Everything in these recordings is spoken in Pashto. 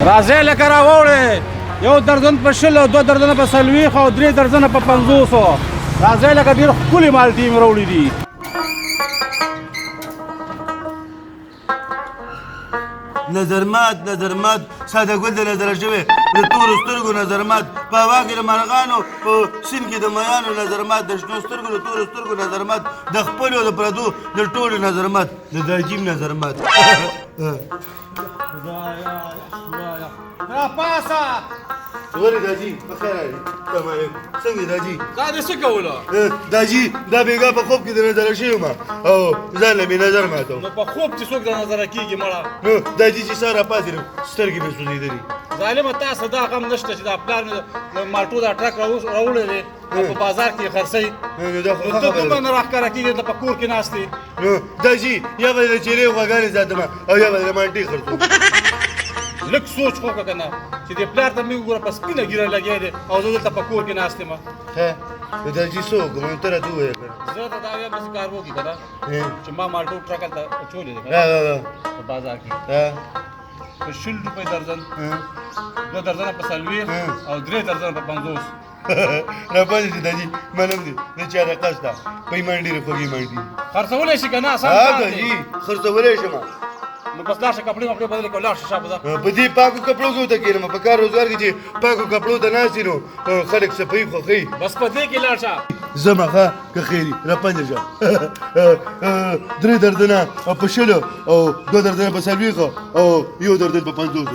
راځئ لکه راوړئ، یو درجن په 20 او 2 درجنه په 40 او 3 درجنه په 50. راځئ لکه ډېر ښکلي مالټې مې راوړي دي. نظرمات ساده ګل د نظر شوی د تورو سترګو نظرمات په هوا کې د مرغانو په سیند کې د میانو نظرمات د شنو سترګو د تورو سترګو نظرمات د خپلو د پردو د ټولو نظرمات د داجیم نظرمات. راپاسه ولې داجي په خیر راغلي؟ سلام علیکم. څنګه داجي؟ دا دې څه کوله؟ داجي دا بیګا په خوب کې د نظر شوی ما او ځان له مې نظر ماتو. نو په خوب چې څوک د نظره کېږي مړه نو داجي چې ساره پاتې سترګې مې سوځېدلې. ظالمه تاسو دا غم نشته چې دا پلار مې د مالټو دا ټرک راوړی دی او په بازار کې یې خرڅوي. نو دا خو ته دومره نه راښکاره کېږي ته په کور کې ناست یې. نو داجي یا به د چیرې غواګانې ساتم او یا به د مالټې خرڅوم. لږ سوچ وکړه که نه چې دې پلار ته مې وګوره په سپینه ګیره لګیا دی او زه دلته په کور کې ناست یم. ښه نو داجي څه وکړم ته راته ووایه که زه ته دا وایم داسې کار وکړي که نه چې ما مالټو ټرک هلته اچولی دی که نه په بازار کې ها په 20 روپۍ درجن 2 درجنه په 40 او 3 درجنه په 50. راپاتې شي داجي معلوم دي د چا د قصد ده پۍ ماڼ ډېرې خوږې ماڼ دي. خرڅولی شي که نه اسان ها کار دی. داجي خرڅولی شم نو بس لاړ شه کپړې مپړې بدلې کړه لاړ شه شاته ځه. په دې پاکو کپړو کې ورته کښېنم په کار روزګار کې چې پاکو کپړو ته ناست وي نو خلک صفایي خوښوي. بس په دې کې لاړ شه. زما ښه که خیري راپنجه شه 3 درجنه په 20 او 2 درجنه په 40 او 1 درجن په 50.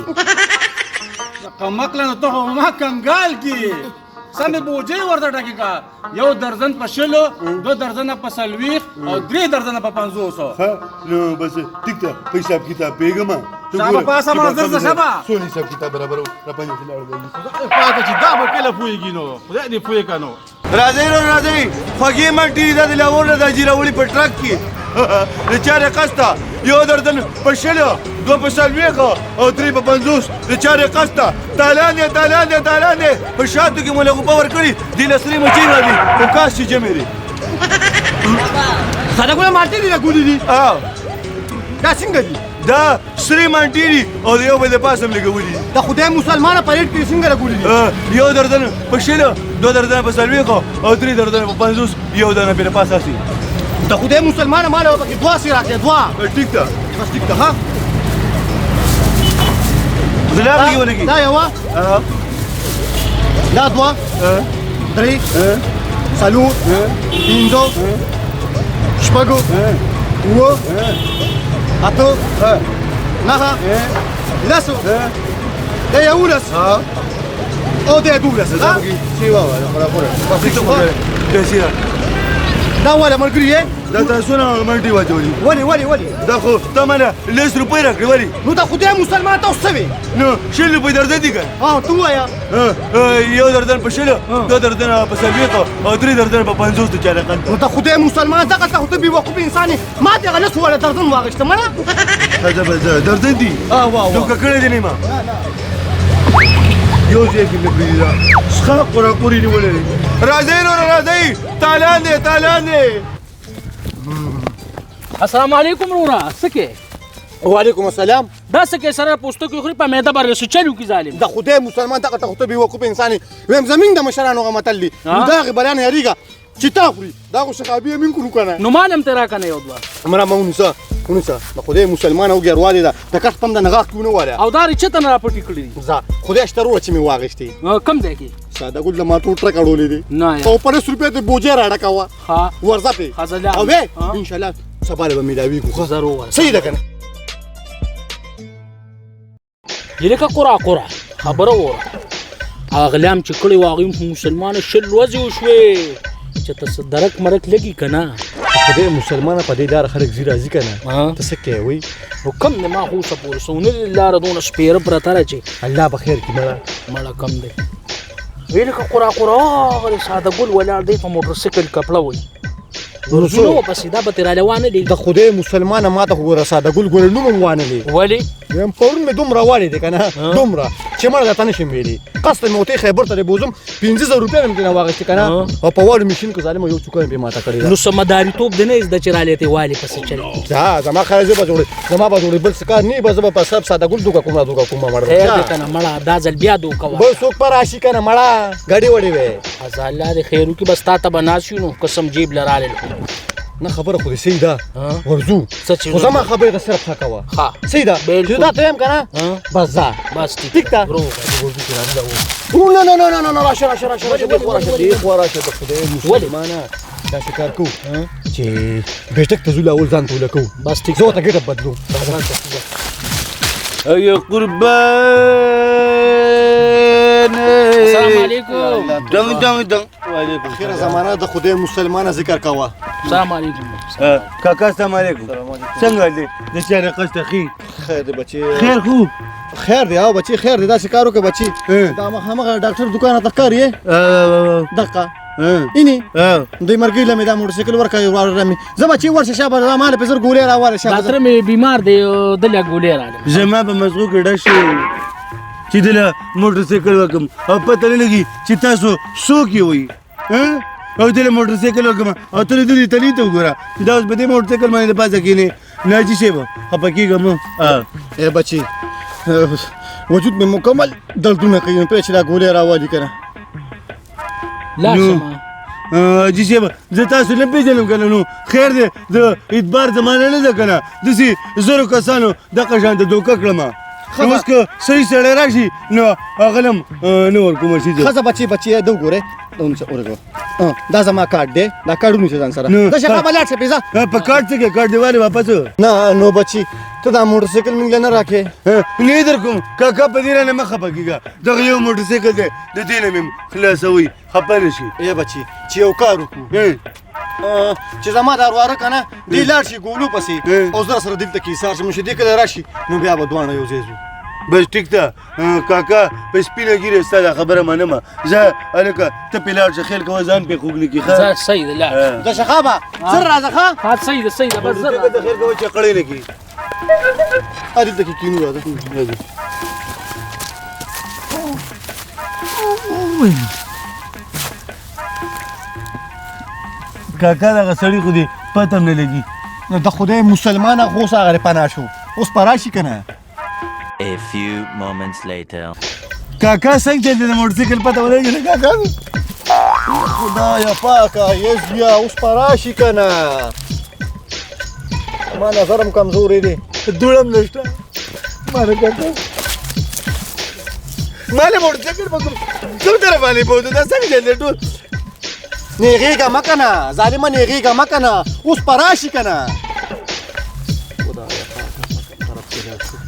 کمکله نو ته خو ما کنګال کې سمې بوجۍ ورته ډکې که 1 درجن په 20 2 درجنه په 40 او 3 درجنه په 50. ها نو بس ټیک ده په حساب کتاب پیګم شابه پاسه منظر څه شابه سونی حساب کتاب برابر راپنجه لاړ دی پاته چې دا به کله پوهېږي نو خدای دې پوهې که نو. راځئ خوږې مالټې دا د لاهور نه دا جیراوړي په ټرک کې د چا د قصد ده 1 درجن په 20 2 په 40 او 3 په 50 د چا د قصد ده تالان دی په شاتو کې مو له غوپه ورکړي دې له سرې مچۍ راځي خو کاش چې جمع دی. ساده ګله مالټې دي راګولې دي دا څنګه دي؟ دا سرې مالټې دي او د یو بل د پاسه هم لګولي دي. د خدای مسلمانه پلیټ کې څنګه راګولې دي؟ 1 درجن په 20 2 درجن په 40 او 3 درجن په 50 یو دانه په پاسه سي. د خدای مسلمانه مال او پکې دوا سي راکې دوا. ټیک ده بس ټیک ده ها. زلاب کې ولګي دا یو دا دوا 3 سالو 5 شپږو 7 8 9 10 دا یو لس او دا دولس ها. سی واه برابر پاسه دا ولا مرګري دا تاسو نه مالټي واچولي ولي دا خو ته مله 10 روپۍ راکړې ولې نو دا خدای مسلمان ته وسوي نو 6 روپۍ درځي دي که تو وایا 1 درجن په 20 2 درجن په 40 او 3 درجن په 50 ته چاره کړ. نو ته خدای مسلمان څنګه ته خدای بیوقوف انسان ما ته غلط ولا درځم واغشته مړه دا درځي دي واه نو ککړې دي نه ما یو ځای کې مې دا ښه قوري نیولې. راځئ تالان دی. السلام علیکم وروره څه کې؟ وعلیکم السلام. دا څه کې سره پوستکي خوري په معده باندې څه چلو کې ظالم؟ د خدای مسلمان ته خدای بیوقوف انسان ویم زمين د مشرانو غمتل دي دا غبران هریګه چې تا خوري دا خو شقابي من کو کنه نو مالم تیرا کنه یو دوا مړه مونږه د خدای مسلمان او ګرواله ده د کښ پم د نغاخ کونه وره او دا رچته نه راپټی کړی ځه خدای شترو چې می واغشتي کم ځای کې ساده ګل د ماټو ټرک اړولې دي نه او 50 روپیا ته بوجه راډه کاوه ها ورځه په او به ان شاء الله سبا به میلاوي کو خزر وره صحیح ده کنه یلکه قرا خبره وره اغلام چې کړي واغیم مسلمان شل وځي وشوي چې تاسو درک مرک لګي کنه خدای مسلمان په دې دار خلک زیرا ځي کنه ته څه کوي نو کم نه ما خو سپور سونه لاره دون سپیر پر تر چې الله بخیر کی مړه کم دی ویلکه قرا غره ساده ګل ولاړ دی په موټر سایکل کپړه وای ورزونه پسې دا به ترې راروانه دي د خدای مسلمانه ما ته وګوره ساده ګل ګل نوم هم وانه دی ولې یم پرون مې دومره والی دی که نه دومره چې مړه درته نشم ویلي قصد مې وتې خیبر ته دی بوزم 500 روپۍ مې ترېنه واخېستې که نه او په واړو مشین کې ظالمه یو چوکۍ مې پرې ماته کړې ده نو سمداریتوب دی نه زده چې رالی ته والي پسې چلې دا زما خیال زه به جوړې زما به جوړې بل څه کار نه وي به زه به په سب ساده ګل دوکه کوم دوکه کوم مړه خیر دی که نه مړه دا ځل بیا دوکه وه بل څوک په راشي که نه مړه ګډې وړې وې ازه الله دې خیر وکړي بس تا ته به ناست یو نو قسم جیب له رالې نه خبره خو دې صحیح ده ورځو څه چې خو زما خبرې ته صرف ښه کوه ښه صحیح ده بالکل. چې دا ته یم که نه بس ځه بس ټیک ده روغ او نه نه نه نه نه راشه راشه راشه راشه دې خوا راشه دې خوا راشه د خدای مسلمانه داسې کار کوو چې بیټک ته ځو له اول ځان ته ولکوو بس ټیک زه ورته ګټه بدلو ایا قربان السلام علیکم دنګ دنګ دنګ وعلیکم خیره زمانه د خدای مسلمانه ذکر کوه السلام علیکم کاکا السلام علیکم څنګه دې د چاره قصد خیر خیر دی بچي خیر خو خیر دی او بچي خیر دی داسې کار وکړه بچي دا مخامخ ډاکټر دکان ته کار یې دقه اینی دوی مرګی له مې دا موټرسایکل ورکړی واره مې زه بچي ورشه شابه دا مال په زر ګولې راواله شابه ډاکټر مې بیمار دی د له ګولې راغله زما په مزغو کې ډک شو چې دله موټر سایکل وکم او پته نه لګي چې تاسو څوک یې وي او دله موټر سایکل وکم او ته دې تلی ته وګوره چې دا اوس به دې موټر سایکل باندې د پاسه کېنې ناجي شی به خپه کېږم ای بچي وجود مې مکمل دردونه کوي په چې دا ګولې راوالي کنه لا سما جی شی به زه تاسو نه پېژنم که نه نو خیر دی د اعتبار زمانه نه ده که نه داسې زرو کسانو دغه شان ته دوکه کړم اوس که صحیح سړی راشي نو هغه هم نه ورکوم شي ښځه بچي بچي دا وګورئ دا زما کارت دی دا کارت ونیسه ځان سره نو. دا شکه به لاړ شه پیزه په کارت څه کې کارت دی والې واپس نه نو بچي ته دا موټرسایکل موږ له نه راکې نه در کوم کاکا په دې رانه مه خفه کېږه دغه یو موټر سایکل دی د دې نه مې خلاصوي خفه نه شي ای بچي چې یو کار وکړو چې زما دا ورواره که نه دی لاړ شي ګولو پسې او زه سره دلته کې ایسار شم چې دې کله راشي نو بیا به دواړه یو ځای ځو بس ټیک ده کاکا په سپینه ګیرې ستا دا خبره منمه زه هلکه ته پې لاړ شه خیال کوه ځان پې خوږ نه کړي ښه صحیح دی لا د شخابه سر راځه ښه ها صحیح دی بس زر ته خیر کوه چې قړی نه کړي دلته کې کینو راځه کاکا دغه سړي خو دې پته هم نه لګي نو د خدای مسلمانه خو اوس هغه پناه شو اوس په راشي که نه A few moments later. کاکا څنګه چې د موټر سایکل پته ولګي نه کاکا خدایا پاکه یس بیا اوس په راشي که نه ما نظر هم کمزوری دی دوړم نشته ماله کاکا ماله موټر سایکل په کوم طرف باندې بوځو دا څنګه چل دی ټول نیغېږه مه که نه ظالمه نیغېږه مه که نه اوس په راشي که نه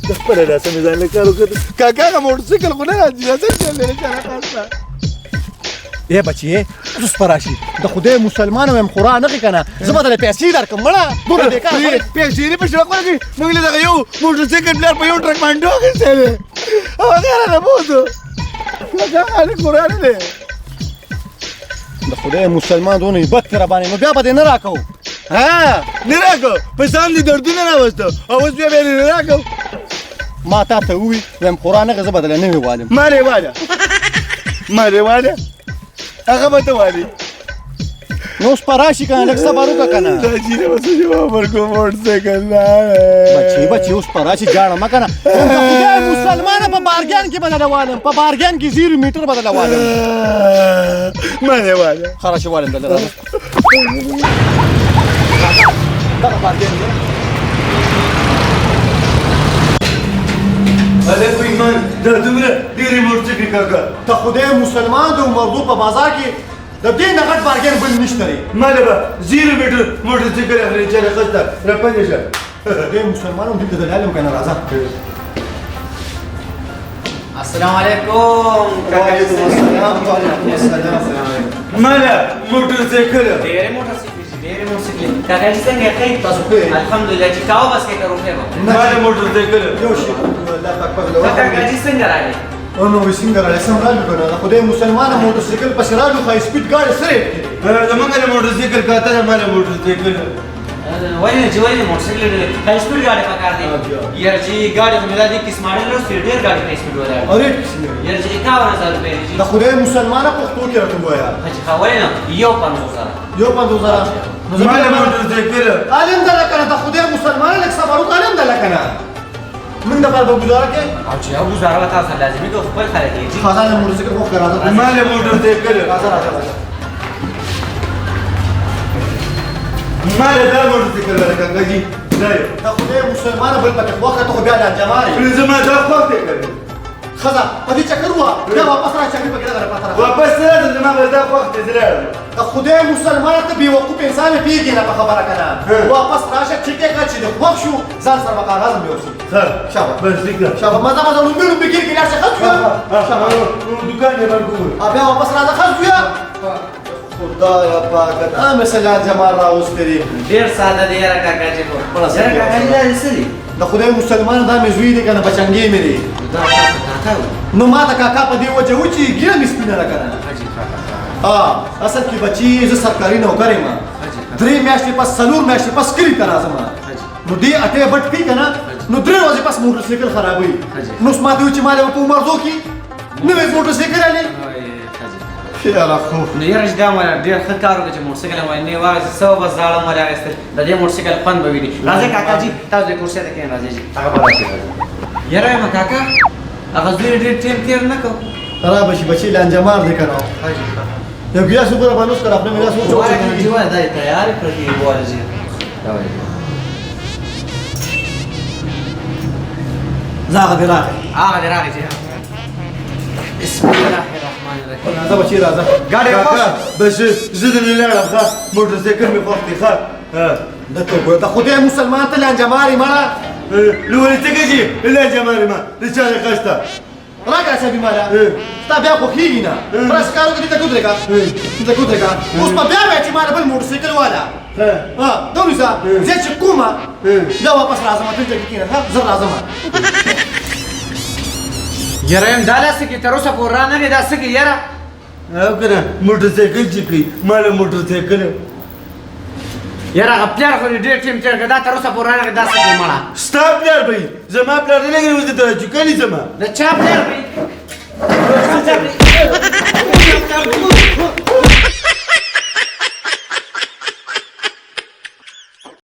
د خپله راسه مې ځان له کار وکړ کاکا هغه موټر سایکل خو نه راځي دا څنګه چل دی چاره خاصه ای بچی اوس په راشي د خدای مسلمانو یم خورا نه کړي که نه زه به درله پیسې درکړم مړه دومره بېکاره سړی پیسې یې په شوق ورکړي موږ له دغه یو موټر سایکل پلار په یو ټرک باندې واخیستی دی او هغه رانه بوځو کاکا هلک خو را نه دی د خدای مسلمان دونه یې بد کړه باندې نو بیا به دې نه راکوو ها نه راکړو په ځان دې دردونه راوسته او اوس بیا یې نه راکړو ما تا ته ووي ویم خورا نه زه به درله نوې والم ما رېواله ما رېواله هغه به ته والي نو اوس په راشي که نه لږ صبر وکړه که نه دا جیره به څه جواب ورکړو موټر سایکل بچی بچی اوس په راشي جاړه مه که نه د خدای مسلمانه په بارګین کې به درله والم په بارګین کې 0 میټر به درله والم ما رېواله ښه راشي والم درله راځه دغه بارګین دی هلک په ایمان دا دومره ډېرې موټر سایکل کاکا د خدای مسلمان د مردو په بازار کې د دې نه غټ بارګین بل نشته دی ما له به 0 میټر موټر سایکل اخلي چې راخسته راپنې شه د دې مسلمانانو دلته د علم کنه راځه السلام علیکم وعلیکم السلام ما له موټر سایکل ډېرې موټرسایکل کاکا جي څنګه ښه تاسو ښه الحمدلله چې کاوه بس کې کرو خیر ما له موټر سایکل یو شي الله پاک په کاکا جي څنګه راغلی نو څنګه راځي سم راځي کنه دا خدای مسلمانه موټرسایکل پس راځو خای سپیډ ګاډي سره زمونږ له موټرسایکل کاته نه مال موټرسایکل وایي چې وایي موټرسایکل هاي سپیډ ګاډي پکار دی یار چې ګاډي خو ملا دي کس ماډل نو ډېر ګاډي په سپیډ ولا اورې یار چې 51000 روپے دا خدای مسلمانه پښتو کې راته وایا چې خوای نه یو 50000 یو 5000 مال موټرسایکل عالم دا کنه دا خدای مسلمانه لک صبر وکړم دا کنه من دغه په گزاره کې او چې یو گزاره وتا اصل لازمي کو خپل خلک یې خزانه موټرسایکل مو کراته مال موټرسایکل راځه مال دا موټرسایکل ولکه کجی دا خدای مسلمانه بل پکې وخت خو بیا د جماعت زما دا وخت کړی خزا پدې چکر وا بیا واپس را چکر پکې راځه پاتره واپس نه زما دا وخت زړه دا خدای مسلمانه ته بي وقوف انسان پیږي نه خبره کنه واپس راشه چې کې کچې د خوښ شو ځان سره کاغذ مې ورسې شابه بس ٹھیک شابه مزه مزه نو مې بګیر کې راشه خځه شابه دکان یې باندې بیا واپس راځه خځه خدایا پاک دا مثلا جمال راوستري ډیر ساده دی یاره کاکا چې کو یاره کاکا دې دا سړي دا خدای مسلمان دا مې زوی دي کنه بچنګي مې دي دا کاکا نو ما دا کاکا په دې وجه و چې ګیره مې سپینه راکنه حاجی کاکا اصل کې بچي زه سرکاري نوکر یم درې میاشتې پس څلور میاشتې پس کلی ته راځم نو دې اټې بټ کی کنه نو درې ورځې پس موټرسایکل خرابوي نو سماته و چې ما له په عمر دو کې نوې موټرسایکل علي یاره خو نو یاره چې دا مال ډېر ښه کار وکړ چې موټرسایکل باندې واغې سو بس زاړه مال راغستل د دې موټرسایکل خوند به ویني راځي کاکا جی تاسو د کرسي ته کېنئ راځي جی هغه به راځي یاره ما کاکا هغه زوی ډېر ټیم تیر نه کو را بشي بچي لانجمار دي کنه یو ګیلاس وګوره باندې کړه خپل ګیلاس وچو وای جی وای دا تیار کړی وای جی دا وای زاغه دی راغی هغه دې راغی جی بسم الله الرحمن الرحیم راځه بچي راځه ګاډي بس زه دې لاړم ښه موټرسایکل مې وخت ښه د ته ګوره دا خدای مسلمان ته لانجماري مړه لوري ته کېږي لا جمال ما د چا قشته راګه سبي مالا تا بیا خو خېږي نه پرس کارو کې ته ګودرګه ته ګودرګه اوس په بیا چې ما بل موټرسایکل والا دوریزه زه چې کومه دا واپس راځم ته چې کېنه ها زه راځم یاره ام دا لاس کې تر اوسه پور را نه دا څه کې یاره او کنه موټرسایکل چې کوي مال موټرسایکل یاره هغه پلار خو ډېر ټیم تیر کړ دا تر اوسه پور را نه دا څه کې مړه ستا پلار به زما پلار نه لګي وځي ته چې کلی زما د چا پلار وي